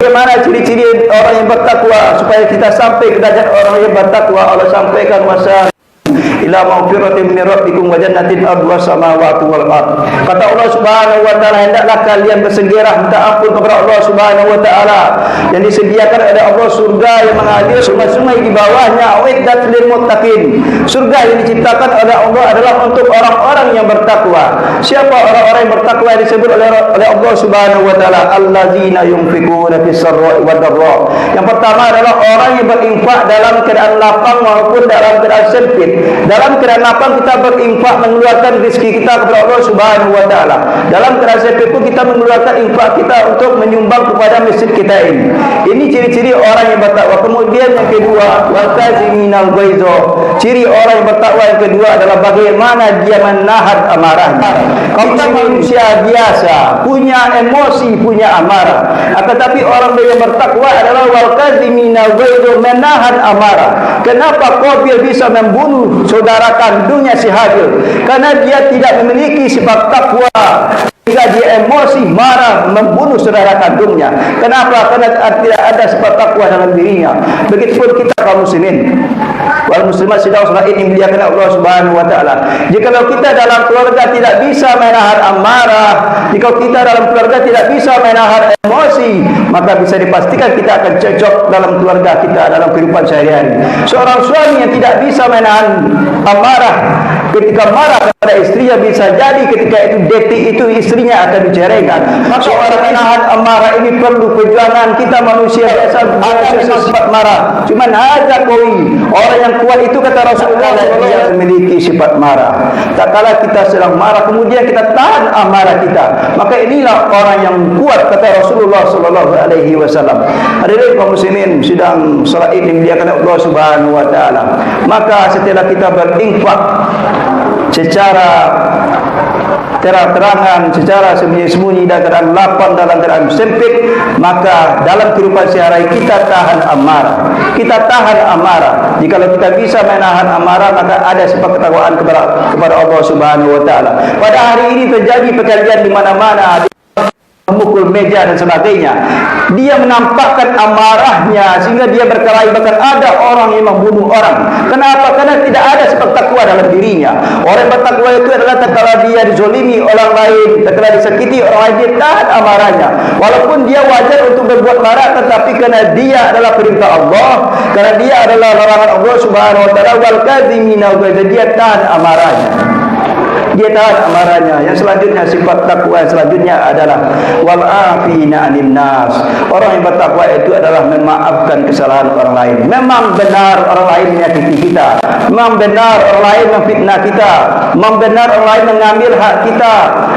Bagaimana ciri-ciri orang yang bertakwa supaya kita sampai ke derajat orang yang bertakwa? Allah sampaikan masa ila maghfiratin min rabbikum wa jannatin arduha samawati wal ard. Kata Allah Subhanahu wa taala, hendaklah kalian bersegera minta ampun kepada Allah Subhanahu wa taala yang disediakan oleh Allah surga yang mengalir sungai-sungai di bawahnya, uiddat lil muttaqin. Surga yang diciptakan oleh Allah adalah untuk orang-orang yang bertakwa. Siapa orang-orang yang bertakwa yang disebut oleh Allah Subhanahu wa taala? Allazina yunfiquna fis sarra'i wad dharra. Yang pertama adalah orang yang berinfak dalam keadaan lapang maupun dalam keadaan sempit. Dalam keadaan lapang kita berinfak mengeluarkan rezeki kita kepada Allah Subhanahu wa taala. Dalam keadaan sempit pun kita mengeluarkan infak kita untuk menyumbang kepada masjid kita ini. Ini ciri-ciri orang yang bertakwa. Kemudian yang kedua, wal kaziminal ghaiza. Ciri orang yang bertakwa yang kedua adalah bagaimana dia menahan amarahnya. Kita manusia biasa, punya emosi, punya amarah. Akan tetapi orang yang bertakwa adalah wal kaziminal ghaiza, menahan amarah. Kenapa Qabil bisa membunuh saudara kandungnya si Habil? Karena dia tidak memiliki sifat takwa, jika dia emosi, marah, membunuh saudara kandungnya. Kenapa? Karena tidak ada sifat takwa dalam dirinya. Begitupun kita kaum muslimin wal muslimat sedang salat ini dimuliakan Allah Subhanahu wa taala. Jikalau kita dalam keluarga tidak bisa menahan amarah, jika kita dalam keluarga tidak bisa menahan emosi, maka bisa dipastikan kita akan cocok dalam keluarga kita, dalam kehidupan sehari-hari. Seorang suami yang tidak bisa menahan amarah ketika marah kepada istrinya, bisa jadi ketika itu detik itu istrinya akan diceraikan. Maka orang menahan amarah ini perlu perjuangan. Kita manusia biasa sifat marah. Cuman ada koi orang yang kuat itu, kata Rasulullah, dia memiliki sifat marah. Tak kala kita sedang marah kemudian kita tahan amarah kita, maka inilah orang yang kuat, kata Rasulullah sallallahu alaihi wasallam. Hadirin kaum muslimin sedang salat Id dimuliakan Allah Subhanahu wa taala. Maka setelah kita berinfak secara terang-terangan, secara sembunyi-sembunyi dan keadaan lapang dalam keadaan sempit, maka dalam kehidupan sehari-hari kita tahan amarah. Kita tahan amarah. Jikalau kita bisa menahan amarah, maka ada sebab ketakwaan kepada Allah Subhanahu wa taala. Pada hari ini terjadi pekerjaan di mana-mana, memukul meja dan sebagainya. Dia menampakkan amarahnya sehingga dia berkelahi, bahkan ada orang yang membunuh orang. Kenapa? Karena tidak ada sifat takwa dalam dirinya. Orang bertakwa itu adalah tatkala dia dizolimi orang lain, tatkala disakiti orang lain, dia tahan amarahnya. Walaupun dia wajar untuk berbuat marah, tetapi karena dia adalah perintah Allah, karena dia adalah larangan Allah Subhanahu wa taala, wal kadziminal ghaiz, dia tahan amarahnya. Dia tahan amarahnya. Yang selanjutnya, sifat takwa yang selanjutnya adalah wal afina 'anil nas. Orang yang bertakwa itu adalah memaafkan kesalahan orang lain. Memang benar orang lain menyakiti kita, memang benar orang lain memfitnah kita, memang benar orang lain mengambil hak kita,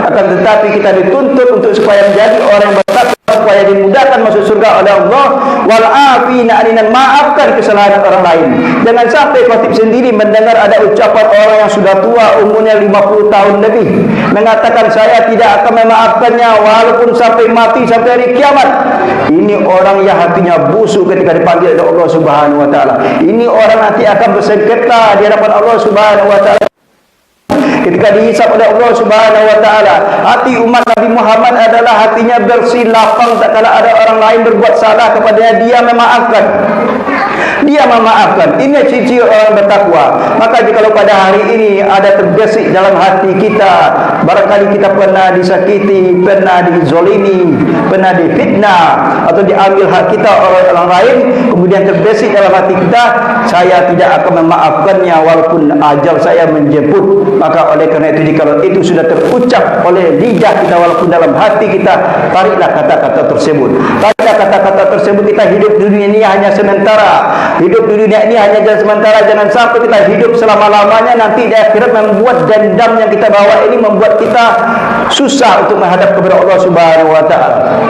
akan tetapi kita dituntut untuk supaya menjadi orang yang bertakwa, supaya dimudahkan masuk surga oleh Allah. Wal afina 'anil, maafkan kesalahan orang lain. Jangan sampai khatib sendiri mendengar ada ucapan orang yang sudah tua, umurnya 50 tahun lebih, mengatakan saya tidak akan memaafkannya walaupun sampai mati, sampai hari kiamat. Ini orang yang hatinya busuk ketika dipanggil oleh Allah Subhanahu wa taala. Ini orang nanti akan bersengketa di hadapan Allah Subhanahu wa taala ketika dihisab oleh Allah Subhanahu wa taala. Hati umat Nabi Muhammad adalah hatinya bersih, lapang, tak kala ada orang lain berbuat salah kepadanya, dia memaafkan. Dia memaafkan. Ini ciri orang bertakwa. Maka jika pada hari ini ada terbesit dalam hati kita, barangkali kita pernah disakiti, pernah dizolimi, pernah difitnah, atau diambil hak kita oleh orang lain, kemudian terbesit dalam hati kita, saya tidak akan memaafkannya walaupun ajal saya menjemput. Maka oleh kerana itu, jika itu sudah terucap oleh lidah kita walaupun dalam hati kita, tariklah kata-kata tersebut. Tariklah kata-kata tersebut. Kita hidup di dunia ini hanya sementara. Hidup di dunia ini hanya sementara. Jangan sampai kita hidup selama-lamanya, nanti di akhirat membuat dendam yang kita bawa ini membuat kita susah untuk menghadap kepada Allah Subhanahu wa taala.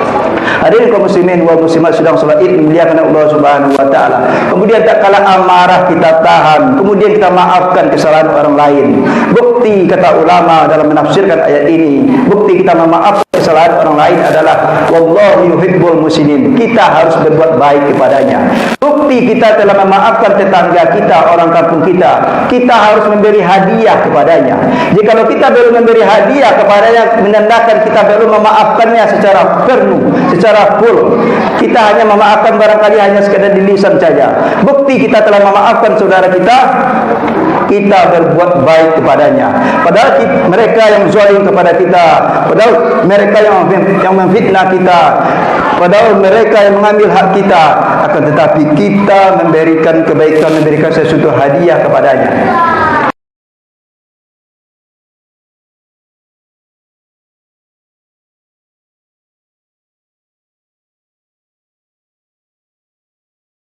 Hadirin kaum muslimin wal muslimat sedang salat Id dimuliakan Allah Subhanahu wa taala. Kemudian tak kala amarah kita tahan, kemudian kita maafkan kesalahan orang lain. Bukti, kata ulama dalam menafsirkan ayat ini, bukti kita memaafkan kesalahan orang lain adalah wallahu yuhibbul muslimin. Kita harus berbuat baik kepadanya. Bukti kita telah memaafkan tetangga kita, orang kampung kita, kita harus memberi hadiah kepadanya. Jika kita belum memberi hadiah kepadanya, menandakan kita belum memaafkannya secara penuh, secara full. Kita hanya memaafkan barangkali hanya sekadar di lisan saja. Bukti kita telah memaafkan saudara kita, kita berbuat baik kepadanya. Padahal mereka yang zalim kepada kita, padahal mereka yang memfitnah kita, padahal mereka yang mengambil hak kita, akan tetapi kita memberikan kebaikan, memberikan sesuatu hadiah kepadanya.